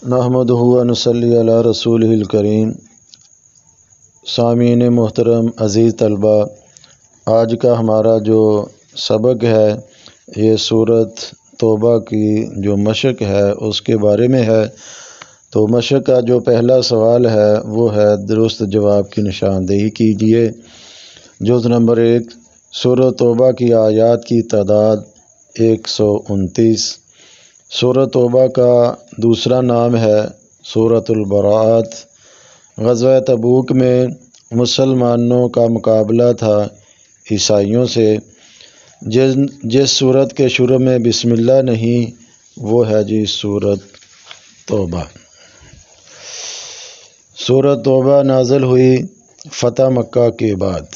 نحمدہ و نصلی علی رسولہ الکریم۔ سامعین محترم، عزیز طلبہ، آج کا ہمارا جو سبق ہے یہ سورۃ توبہ کی جو مشق ہے اس کے بارے میں ہے۔ تو مشق کا جو پہلا سوال ہے وہ ہے درست جواب کی نشاندہی کیجیے۔ جز نمبر 1، سورۃ توبہ کی آیات کی تعداد 129۔ سورۃ توبہ کا دوسرا نام ہے سورۃ البراءۃ۔ غزوہ تبوک میں مسلمانوں کا مقابلہ تھا عیسائیوں سے۔ جس سورت کے شروع میں بسم اللہ نہیں وہ ہے سورۃ توبہ۔ سورۃ توبہ نازل ہوئی فتح مکہ کے بعد۔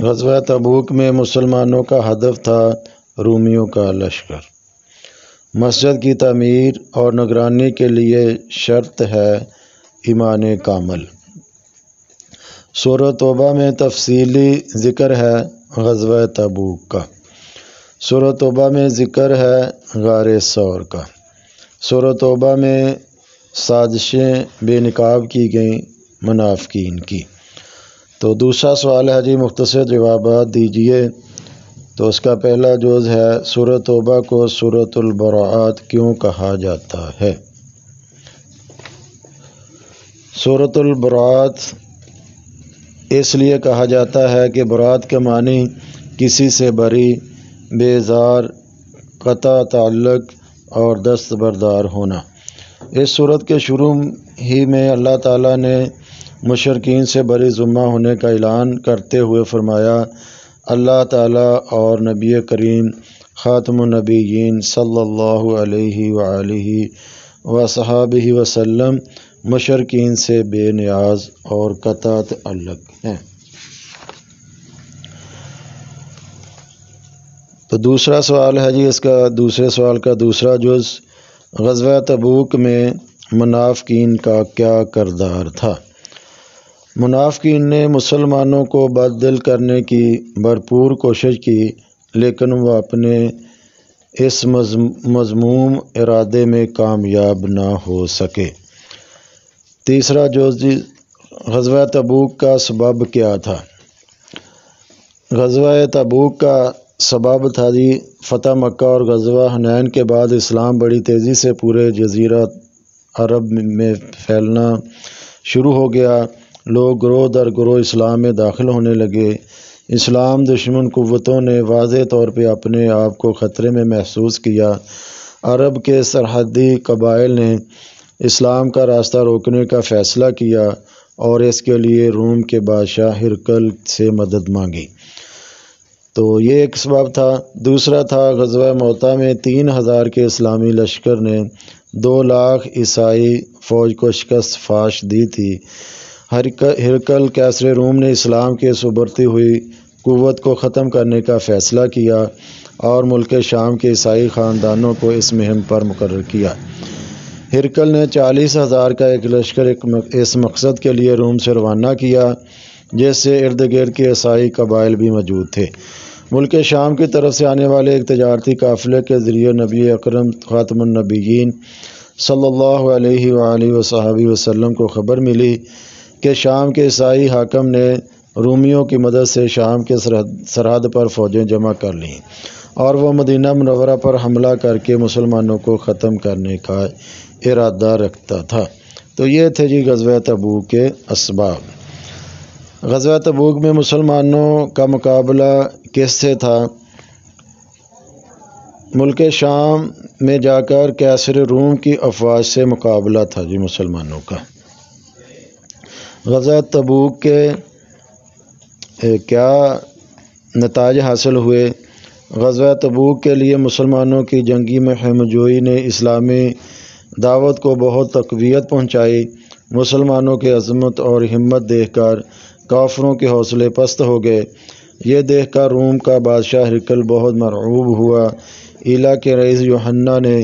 غزوہ تبوک میں مسلمانوں کا ہدف تھا رومیوں کا لشکر۔ مسجد کی تعمیر اور نگرانی کے لیے شرط ہے ایمان کامل۔ سورۃ توبہ میں تفصیلی ذکر ہے غزوہ تبوک کا۔ سورۃ توبہ میں ذکر ہے غار ثور کا۔ سورۃ توبہ میں سازشیں بے نقاب کی گئیں منافقین کی۔ تو دوسرا سوال ہے مختصر جوابات دیجیے۔ تو اس کا پہلا جز ہے سورۃ توبہ کو سورۃ البراءۃ کیوں کہا جاتا ہے؟ سورۃ البراءۃ اس لیے کہا جاتا ہے کہ برات کا معنی کسی سے بری، بیزار، قطع تعلق اور دستبردار ہونا۔ اس سورت کے شروع ہی میں اللہ تعالیٰ نے مشرکین سے بری ذمہ ہونے کا اعلان کرتے ہوئے فرمایا، اللہ تعالیٰ اور نبی کریم خاتم النبیین صلی اللہ علیہ وآلہ وصحبہ وسلم مشرکین سے بے نیاز اور قطع تعلق ہیں۔ تو دوسرا سوال ہے اس کا دوسرے سوال کا دوسرا جز، غزوہ تبوک میں منافقین کا کیا کردار تھا؟ منافقین نے مسلمانوں کو بددل کرنے کی بھرپور کوشش کی، لیکن وہ اپنے اس مذموم ارادے میں کامیاب نہ ہو سکے۔ تیسرا جز، غزوہ تبوک کا سبب کیا تھا؟ غزوہ تبوک کا سبب تھا فتح مکہ اور غزوہ حنین کے بعد اسلام بڑی تیزی سے پورے جزیرہ عرب میں پھیلنا شروع ہو گیا۔ لوگ گروہ در گروہ اسلام میں داخل ہونے لگے۔ اسلام دشمن قوتوں نے واضح طور پہ اپنے آپ کو خطرے میں محسوس کیا۔ عرب کے سرحدی قبائل نے اسلام کا راستہ روکنے کا فیصلہ کیا اور اس کے لیے روم کے بادشاہ ہرقل سے مدد مانگی۔ تو یہ ایک سبب تھا۔ دوسرا تھا غزوہ موتا میں 3000 کے اسلامی لشکر نے 2 لاکھ عیسائی فوج کو شکست فاش دی تھی۔ ہرقل کیسر روم نے اسلام کے اس ابھرتی ہوئی قوت کو ختم کرنے کا فیصلہ کیا اور ملک شام کے عیسائی خاندانوں کو اس مہم پر مقرر کیا۔ ہرقل نے 40,000 کا ایک لشکر اس مقصد کے لیے روم سے روانہ کیا، جس سے ارد گرد کے عیسائی قبائل بھی موجود تھے۔ ملک شام کی طرف سے آنے والے ایک تجارتی قافلے کے ذریعے نبی اکرم خاتم النبیین صلی اللہ علیہ وآلہ وصحبہ وسلم کو خبر ملی کہ شام کے عیسائی حاکم نے رومیوں کی مدد سے شام کے سرحد پر فوجیں جمع کر لیں اور وہ مدینہ منورہ پر حملہ کر کے مسلمانوں کو ختم کرنے کا ارادہ رکھتا تھا۔ تو یہ تھے غزوہ تبوک کے اسباب۔ غزوہ تبوک میں مسلمانوں کا مقابلہ کس سے تھا؟ ملک شام میں جا کر کیسر روم کی افواج سے مقابلہ تھا مسلمانوں کا۔ غزوہ تبوک کے کیا نتائج حاصل ہوئے؟ غزوہ تبوک کے لیے مسلمانوں کی جنگی مہم جوئی نے اسلامی دعوت کو بہت تقویت پہنچائی۔ مسلمانوں کی عظمت اور ہمت دیکھ کر کافروں کے حوصلے پست ہو گئے۔ یہ دیکھ کر روم کا بادشاہ ہرقل بہت مرعوب ہوا۔ ایلا کے رئیس یوحنا نے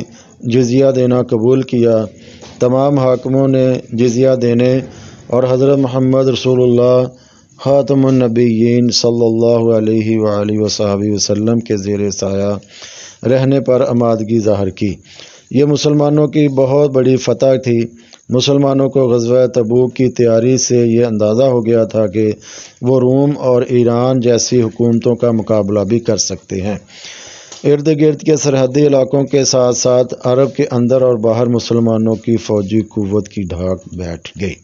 جزیہ دینا قبول کیا۔ تمام حاکموں نے جزیہ دینے اور حضرت محمد رسول اللہ خاتم النبیین صلی اللہ علیہ وآلہ وصحبہ وسلم کے زیر سایہ رہنے پر آمادگی ظاہر کی۔ یہ مسلمانوں کی بہت بڑی فتح تھی۔ مسلمانوں کو غزوہ تبوک کی تیاری سے یہ اندازہ ہو گیا تھا کہ وہ روم اور ایران جیسی حکومتوں کا مقابلہ بھی کر سکتے ہیں۔ ارد گرد کے سرحدی علاقوں کے ساتھ ساتھ عرب کے اندر اور باہر مسلمانوں کی فوجی قوت کی ڈھاک بیٹھ گئی۔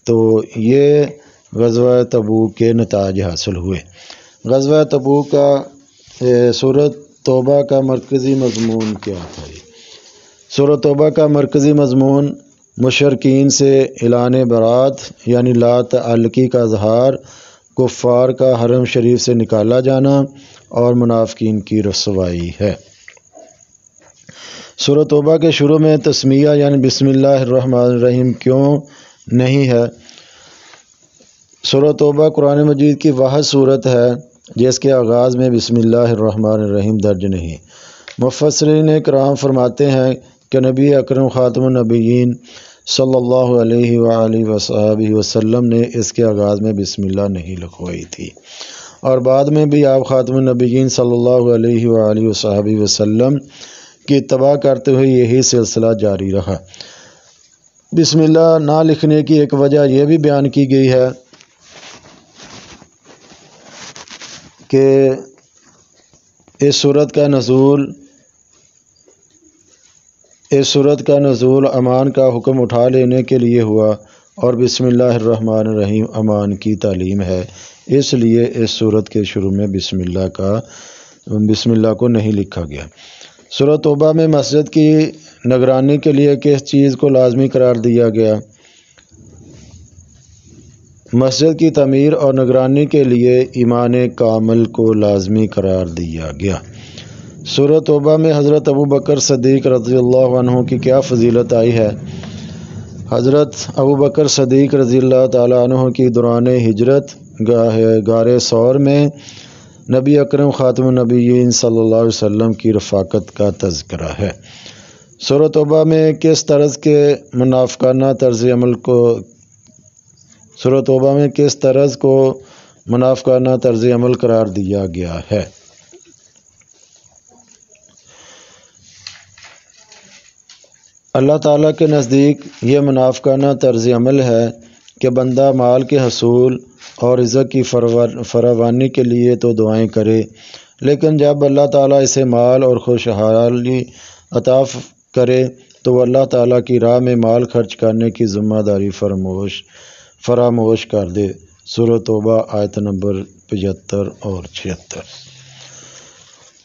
تو یہ غزوہ تبوک کے نتائج حاصل ہوئے۔ غزوہ تبوک کا سورۃ توبہ کا مرکزی مضمون کیا تھا؟ سورۃ توبہ کا مرکزی مضمون مشرکین سے اعلان برات یعنی لا تعلقی کا اظہار، کفار کا حرم شریف سے نکالا جانا اور منافقین کی رسوائی ہے۔ سورۃ توبہ کے شروع میں تسمیہ یعنی بسم اللہ الرحمن الرحیم کیوں نہیں ہے؟ سورۃ توبہ قرآن مجید کی واحد صورت ہے جس کے آغاز میں بسم اللہ الرحمن الرحیم درج نہیں۔ مفسرین کرام فرماتے ہیں کہ نبی اکرم خاتم النبیین صلی اللہ علیہ وآلہ وصحبہ وسلم نے اس کے آغاز میں بسم اللہ نہیں لکھوائی تھی، اور بعد میں بھی آپ خاتم النبیین صلی اللہ علیہ وآلہ وصحبہ وسلم کی اتباع کرتے ہوئے یہی سلسلہ جاری رہا۔ بسم اللہ نہ لکھنے کی ایک وجہ یہ بھی بیان کی گئی ہے کہ اس سورت کا نزول امان کا حکم اٹھا لینے کے لیے ہوا، اور بسم اللہ الرحمن الرحیم امان کی تعلیم ہے، اس لیے اس سورت کے شروع میں بسم اللہ کو نہیں لکھا گیا۔ سورۃ توبہ میں مسجد کی نگرانی کے لیے کس چیز کو لازمی قرار دیا گیا؟ مسجد کی تعمیر اور نگرانی کے لیے ایمان کامل کو لازمی قرار دیا گیا۔ سورۃ توبہ میں حضرت ابوبکر صدیق رضی اللہ عنہ کی کیا فضیلت آئی ہے؟ حضرت ابوبکر صدیق رضی اللہ تعالیٰ عنہ کی دوران ہجرت غار ثور میں نبی اکرم خاتم النبیین صلی اللہ علیہ وسلم کی رفاقت کا تذکرہ ہے۔ سورۃ توبہ میں کس طرز کے منافقانہ طرز عمل قرار دیا گیا ہے؟ اللہ تعالیٰ کے نزدیک یہ منافقانہ طرز عمل ہے کہ بندہ مال کے حصول اور رزق کی فراوانی کے لیے تو دعائیں کرے، لیکن جب اللہ تعالیٰ اسے مال اور خوشحالی عطا کرے تو وہ اللہ تعالیٰ کی راہ میں مال خرچ کرنے کی ذمہ داری فراموش کر دے۔ سورۃ توبہ آیت نمبر 75 اور 76۔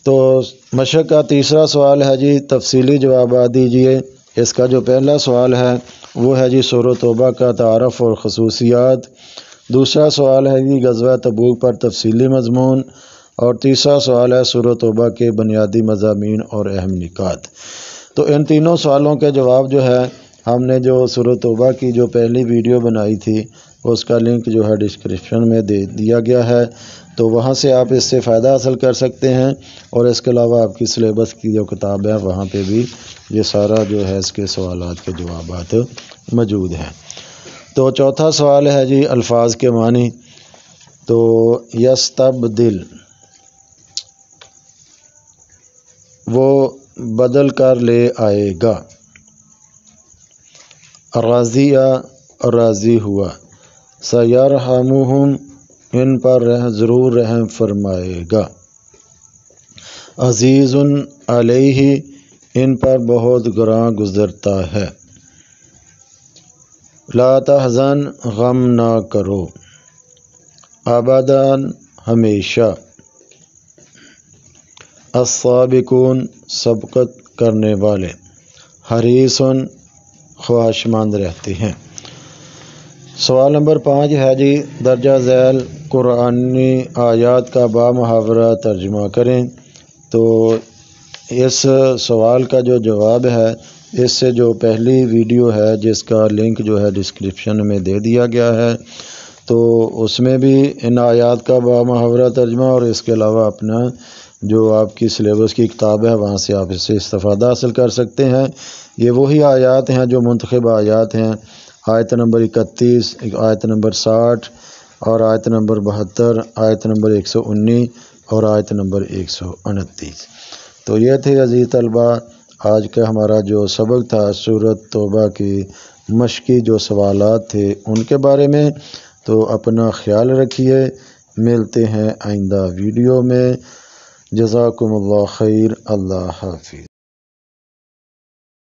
تو مشق کا تیسرا سوال ہے جی، تفصیلی جوابات دیجیے۔ اس کا جو پہلا سوال ہے وہ ہے جی سورۃ توبہ کا تعارف اور خصوصیات، دوسرا سوال ہے جی غزوہ تبوک پر تفصیلی مضمون، اور تیسرا سوال ہے سورۃ توبہ کے بنیادی مضامین اور اہم نکات۔ تو ان تینوں سوالوں کے جواب جو ہے ہم نے جو سورۃ توبہ کی جو پہلی ویڈیو بنائی تھی اس کا لنک جو ہے ڈسکرپشن میں دے دیا گیا ہے، تو وہاں سے آپ اس سے فائدہ حاصل کر سکتے ہیں، اور اس کے علاوہ آپ کی سلیبس کی جو کتاب ہے وہاں پہ بھی یہ سارا جو ہے اس کے سوالات کے جوابات موجود ہیں۔ تو چوتھا سوال ہے جی الفاظ کے معنی۔ تو یستبدل، وہ بدل کر لے آئے گا، راضیہ راضی ہوا، سیرحمہم ان پر ضرور رحم فرمائے گا، عزیز علیہ ان پر بہت گراں گزرتا ہے، لا تحزن غم نہ کرو، ابداً ہمیشہ، السابقون سبقت کرنے والے، حریصن خواہش مند رہتے ہیں۔ سوال نمبر 5 ہے جی درجہ ذیل قرآنی آیات کا بامحاورہ ترجمہ کریں۔ تو اس سوال کا جو جواب ہے اس سے جو پہلی ویڈیو ہے جس کا لنک جو ہے ڈسکرپشن میں دے دیا گیا ہے، تو اس میں بھی ان آیات کا بامحاورہ ترجمہ اور اس کے علاوہ اپنا جو آپ کی سلیبس کی کتاب ہے وہاں سے آپ اس سے استفادہ حاصل کر سکتے ہیں۔ یہ وہی آیات ہیں جو منتخب آیات ہیں، آیت نمبر 31، آیت نمبر 60 اور آیت نمبر 72، آیت نمبر 119 اور آیت نمبر 129۔ تو یہ تھے عزیز طلبہ آج کا ہمارا جو سبق تھا سورۃ توبہ کی مشقی جو سوالات تھے ان کے بارے میں، تو اپنا خیال رکھیے، ملتے ہیں آئندہ ویڈیو میں۔ جزاکم اللہ خیر، اللہ حافظ۔